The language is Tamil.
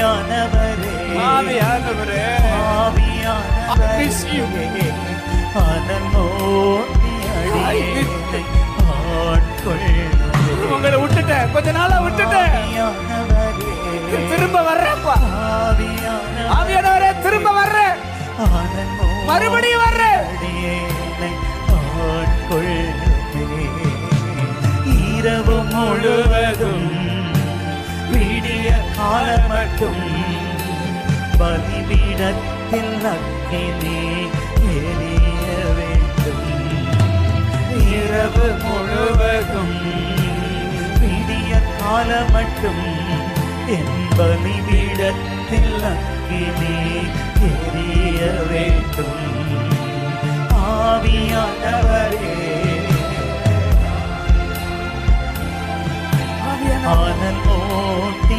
ஆவியானவரே ஆவியானவரே ஆவியானவரே அனலோட்டி அடியேனை ஆட்கொள்ளுமே. உங்களை விட்டுட்டேன், கொஞ்ச நாளா விட்டுட்டேன். ஆவியானவரே திரும்ப வர்றேன்ப்பா. ஆவியானவரே திரும்ப வர்றேன், மறுபடியும் வர்றேன். அடியேனை ஆட்கொள்ளுமே. இரவு முழுவதும் விடிய காலம் மட்டும் பலிபீடத்தில் அக்கினி எரிய வேண்டும். இரவு முழுவதும் விடிய காலம் மட்டும் என் பலிபீடத்தில் அக்கினி எரிய வேண்டும். ஆவியானவரே ஆனல் ஓட்டி